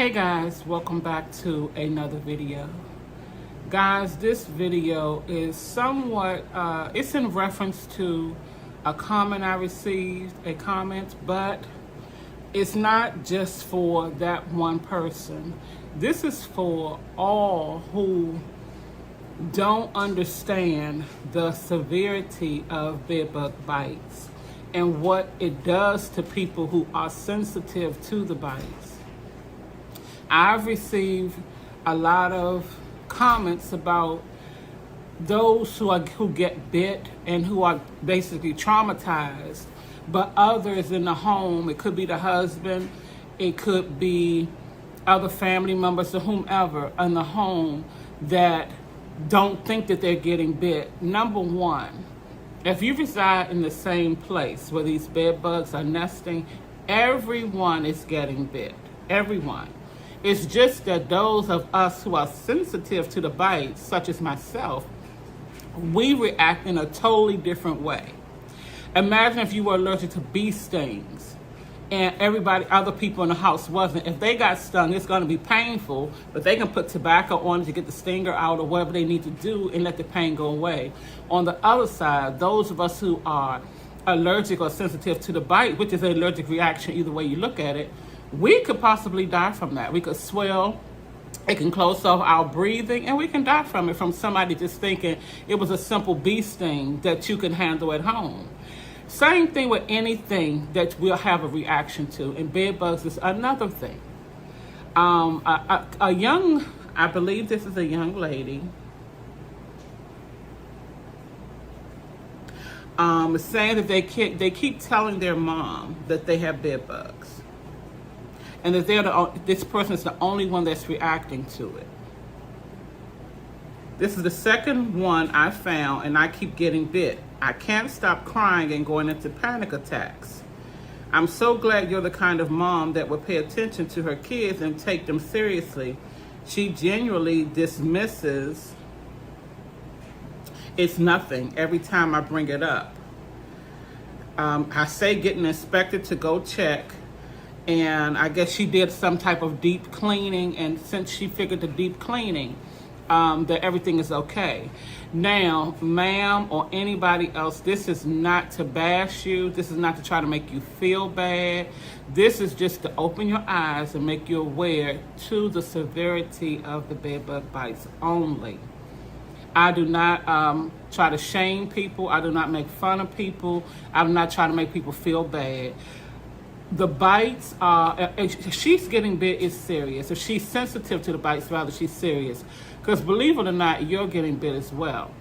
Hey guys, welcome back to another video. Guys, this video is somewhat, it's in reference to a comment I received, but it's not just for that one person. This is for all who don't understand the severity of bedbug bites and what it does to people who are sensitive to the bites. I've received a lot of comments about those who get bit and who are basically traumatized, but others in the home, it could be the husband, it could be other family members or whomever in the home that don't think that they're getting bit. Number one, if you reside in the same place where these bed bugs are nesting, everyone is getting bit. Everyone. It's just that those of us who are sensitive to the bites, such as myself, we react in a totally different way. Imagine if you were allergic to bee stings and other people in the house wasn't. If they got stung, it's going to be painful, but they can put tobacco on it to get the stinger out or whatever they need to do and let the pain go away. On the other side, those of us who are allergic or sensitive to the bite, which is an allergic reaction either way you look at it, we could possibly die from that. We could swell, it can close off our breathing, and we can die from it, from somebody just thinking it was a simple bee sting that you can handle at home. Same thing with anything that we'll have a reaction to, and bed bugs is another thing. I believe this is a young lady, saying that they keep telling their mom that they have bed bugs, and that this person is the only one that's reacting to it. This is the second one I found, and I keep getting bit. I can't stop crying and going into panic attacks. I'm so glad you're the kind of mom that will pay attention to her kids and take them seriously. She genuinely dismisses it's nothing every time I bring it up. I say getting inspected to go check, and I guess she did some type of deep cleaning, and since she figured the deep cleaning, that everything is okay. Now, ma'am or anybody else, this is not to bash you. This is not to try to make you feel bad. This is just to open your eyes and make you aware to the severity of the bedbug bites only. I do not try to shame people. I do not make fun of people. I'm not trying to make people feel bad. The bites are, if she's getting bit, it's serious. If she's sensitive to the bites, rather, she's serious. Because believe it or not, you're getting bit as well.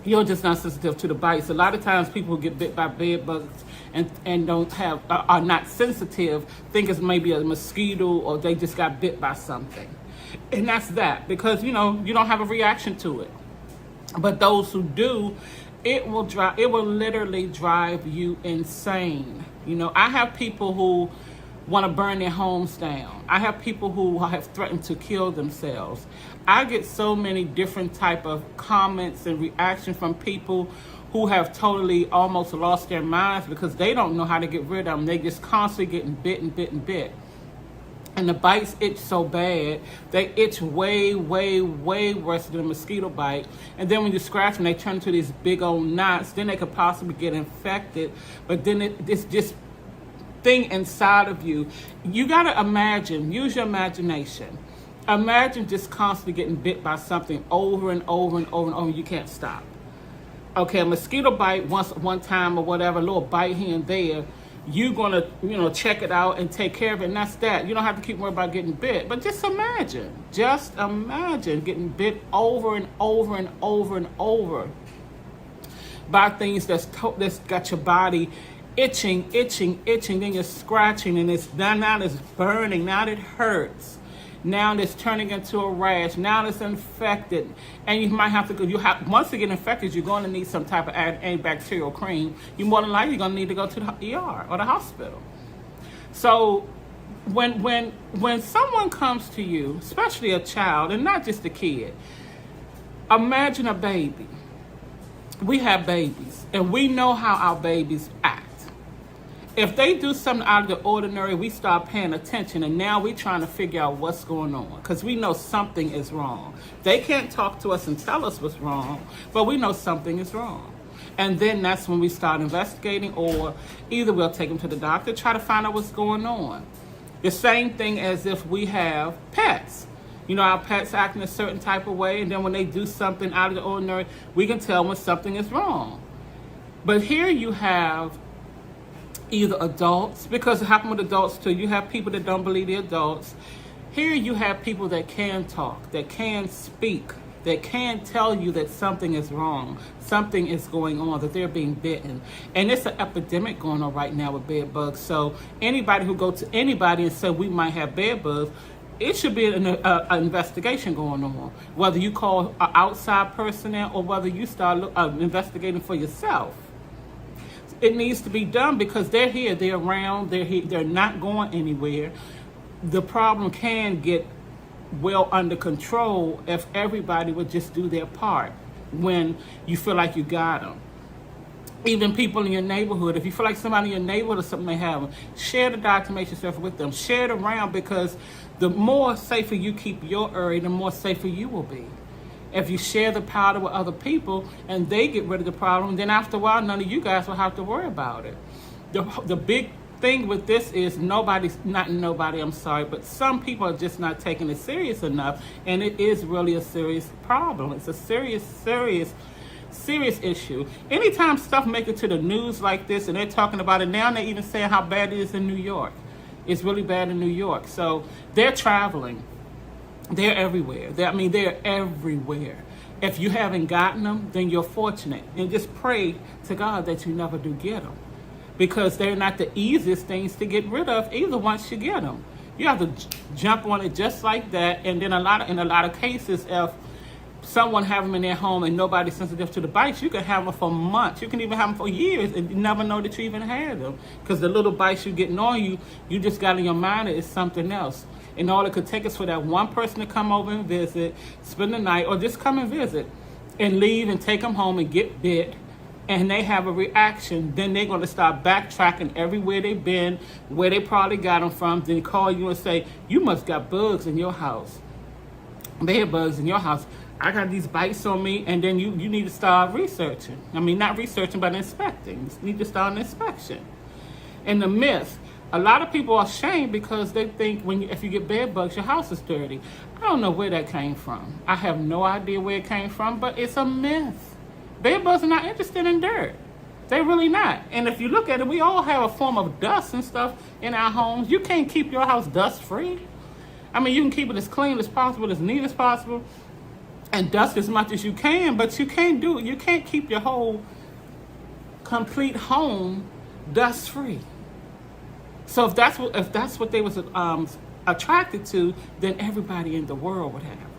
You're just not sensitive to the bites. A lot of times people who get bit by bed bugs and are not sensitive, think it's maybe a mosquito or they just got bit by something. And that's that, because you don't have a reaction to it. But those who do, it will literally drive you insane. I have people who want to burn their homes down. I have people who have threatened to kill themselves. I get so many different type of comments and reactions from people who have totally almost lost their minds because they don't know how to get rid of them. They just constantly getting bit and bit and bit. And the bites itch so bad, they itch way, way, way worse than a mosquito bite. And then when you scratch them, they turn into these big old knots. Then they could possibly get infected. But then it's just thing inside of you. You got to imagine, use your imagination. Imagine just constantly getting bit by something over and over and over and over. You can't stop. Okay, a mosquito bite one time or whatever, a little bite here and there. You're going to, check it out and take care of it, and that's that. You don't have to keep worrying about getting bit. But just imagine getting bit over and over and over and over by things that's got your body itching, then you're scratching, and now it's burning, now it hurts. Now it's turning into a rash. Now it's infected, and you might have to go. Once you get infected, you're going to need some type of antibacterial cream. You more than likely going to need to go to the ER or the hospital. So, when someone comes to you, especially a child, and not just a kid, imagine a baby. We have babies, and we know how our babies act. If they do something out of the ordinary, we start paying attention, and now we're trying to figure out what's going on because we know something is wrong. They can't talk to us and tell us what's wrong, but we know something is wrong. And then that's when we start investigating, or either we'll take them to the doctor, try to find out what's going on. The same thing as if we have pets. You know, our pets act in a certain type of way, and then when they do something out of the ordinary, we can tell when something is wrong. But here you have either adults, because it happens with adults too. You have people that don't believe the adults. Here you have people that can talk, that can speak, that can tell you that something is wrong, something is going on, that they're being bitten. And it's an epidemic going on right now with bed bugs. So anybody who goes to anybody and say we might have bed bugs, it should be an investigation going on. Whether you call an outside person in or whether you start investigating for yourself. It needs to be done because they're here, they're around, they're here, they're not going anywhere. The problem can get well under control if everybody would just do their part when you feel like you got them. Even people in your neighborhood, if you feel like somebody in your neighborhood or something may have them, share the documentation with them. Share it around, because the more safer you keep your area, the more safer you will be. If you share the powder with other people and they get rid of the problem, then after a while, none of you guys will have to worry about it. The big thing with this is but some people are just not taking it serious enough, and it is really a serious problem. It's a serious issue. Anytime stuff make it to the news like this and they're talking about it now, they're even saying how bad it is in New York. It's really bad in New York. So they're traveling. They're everywhere. They're everywhere. If you haven't gotten them, then you're fortunate. And just pray to God that you never do get them. Because they're not the easiest things to get rid of either once you get them. You have to jump on it just like that. And then in a lot of cases, if someone have them in their home and nobody's sensitive to the bites, you can have them for months. You can even have them for years and you never know that you even had them. Because the little bites you're getting on you, you just got in your mind that it's something else. And all it could take is for that one person to come over and visit, spend the night, or just come and visit and leave and take them home and get bit. And they have a reaction. Then they're going to start backtracking everywhere they've been, where they probably got them from. Then call you and say, you must got bugs in your house. Bed bugs in your house. I got these bites on me. And then you need to start researching. Not researching, but inspecting. You need to start an inspection. And the myth. A lot of people are ashamed because they think if you get bed bugs, your house is dirty. I don't know where that came from. I have no idea where it came from, but it's a myth. Bed bugs are not interested in dirt. They're really not. And if you look at it, we all have a form of dust and stuff in our homes. You can't keep your house dust free. You can keep it as clean as possible, as neat as possible, and dust as much as you can, but you can't keep your whole complete home dust free. So if that's what they was attracted to, then everybody in the world would have them.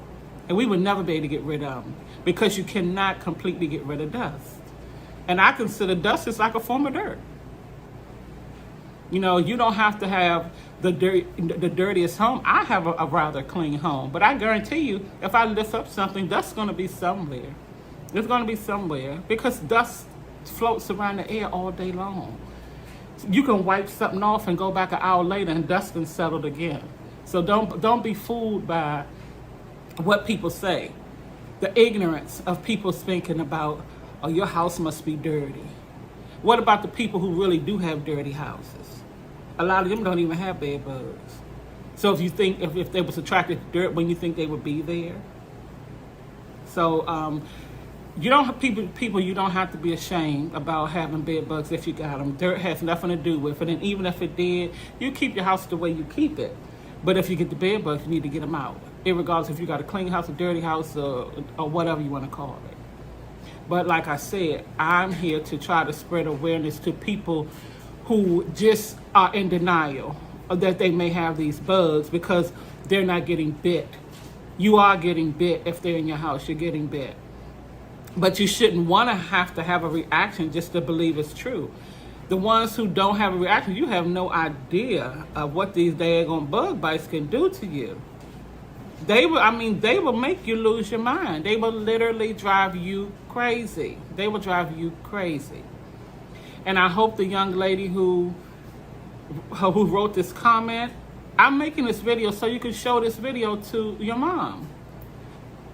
And we would never be able to get rid of them because you cannot completely get rid of dust. And I consider dust is like a form of dirt. You don't have to have the dirtiest home. I have a rather clean home, but I guarantee you, if I lift up something, dust's going to be somewhere. It's going to be somewhere because dust floats around the air all day long. You can wipe something off and go back an hour later and dust and settled again. So don't be fooled by what people say. The ignorance of people thinking about, oh, your house must be dirty. What about the people who really do have dirty houses? A lot of them don't even have bed bugs. So if you think if they was attracted to dirt, when you think they would be there? So you don't have people. You don't have to be ashamed about having bed bugs if you got them. Dirt has nothing to do with it, and even if it did, you keep your house the way you keep it. But if you get the bed bugs, you need to get them out, irregardless if you got a clean house, a dirty house, or whatever you want to call it. But like I said, I'm here to try to spread awareness to people who just are in denial that they may have these bugs because they're not getting bit. You are getting bit if they're in your house. You're getting bit. But you shouldn't want to have a reaction just to believe it's true. The ones who don't have a reaction, you have no idea of what these daggone bug bites can do to you. They will make you lose your mind. They will literally drive you crazy. They will drive you crazy. And I hope the young lady who who wrote this comment, I'm making this video so you can show this video to your mom.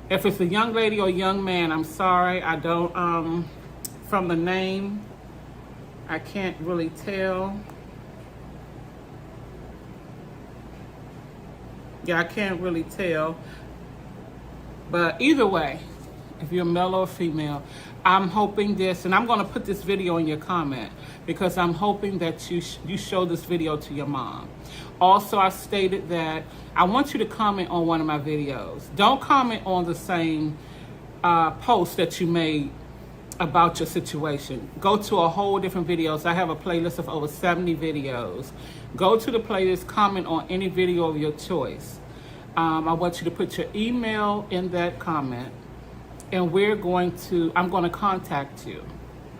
If it's a young lady or young man, I'm sorry, I don't, from the name, I can't really tell. Yeah, I can't really tell. But either way, if you're male or female, I'm hoping this, and I'm going to put this video in your comment because I'm hoping that you show this video to your mom. Also, I stated that I want you to comment on one of my videos. Don't comment on the same post that you made about your situation. Go to a whole different videos. I have a playlist of over 70 videos. Go to the playlist, comment on any video of your choice. I want you to put your email in that comment, and I'm going to contact you.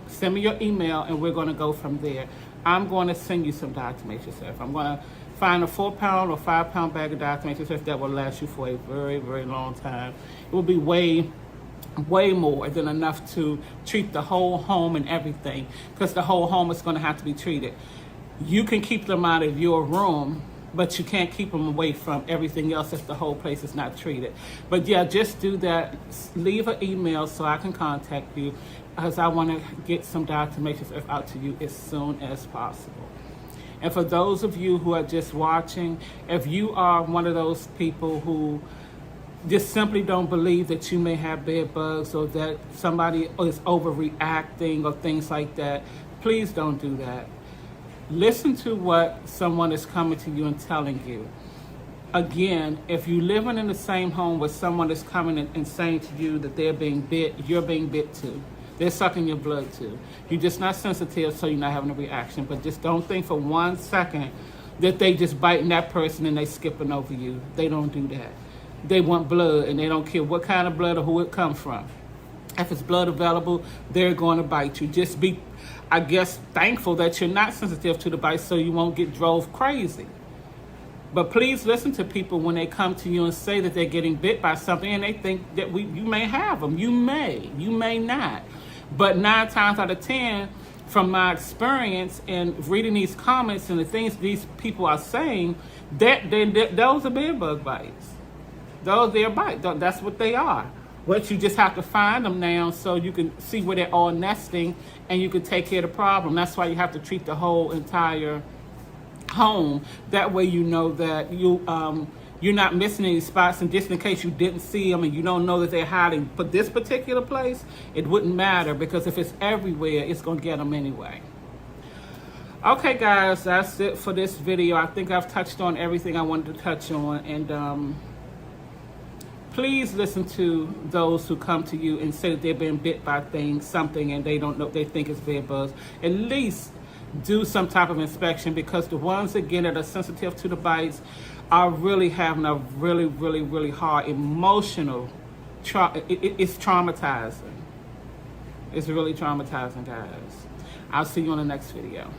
Send me your email and we're going to go from there. I'm going to send you some diatomaceous earth. I'm going to find a 4-pound or 5-pound bag of diatomaceous earth that will last you for a very, very long time. It will be way more than enough to treat the whole home and everything, because the whole home is going to have to be treated. You can keep them out of your room, but you can't keep them away from everything else if the whole place is not treated. But yeah, just do that. Leave an email so I can contact you, because I want to get some diatomaceous earth out to you as soon as possible. And for those of you who are just watching, if you are one of those people who just simply don't believe that you may have bed bugs, or that somebody is overreacting or things like that, please don't do that. Listen to what someone is coming to you and telling you. Again, if you're living in the same home where someone is coming and saying to you that they're being bit, you're being bit too. They're sucking your blood too. You're just not sensitive, so you're not having a reaction. But just don't think for 1 second that they just biting that person and they skipping over you. They don't do that. They want blood, and they don't care what kind of blood or who it comes from. If it's blood available, they're going to bite you. Just be, I guess, thankful that you're not sensitive to the bite so you won't get drove crazy. But please listen to people when they come to you and say that they're getting bit by something and they think that you may have them. You may not. But 9 times out of 10, from my experience and reading these comments and the things these people are saying, those are bed bug bites. Those are bites. That's what they are. But you just have to find them now so you can see where they're all nesting and you can take care of the problem. That's why you have to treat the whole entire home. That way you know that you're not missing any spots, and just in case you didn't see them and you don't know that they're hiding for this particular place, it wouldn't matter, because if it's everywhere, it's going to get them anyway. Okay, guys, that's it for this video. I think I've touched on everything I wanted to touch on, and please listen to those who come to you and say that they've been bit by something, and they don't know, they think it's bed bugs. At least do some type of inspection, because the ones, again, that are sensitive to the bites are really having a really hard emotional it's traumatizing. It's really traumatizing, guys. I'll see you on the next video.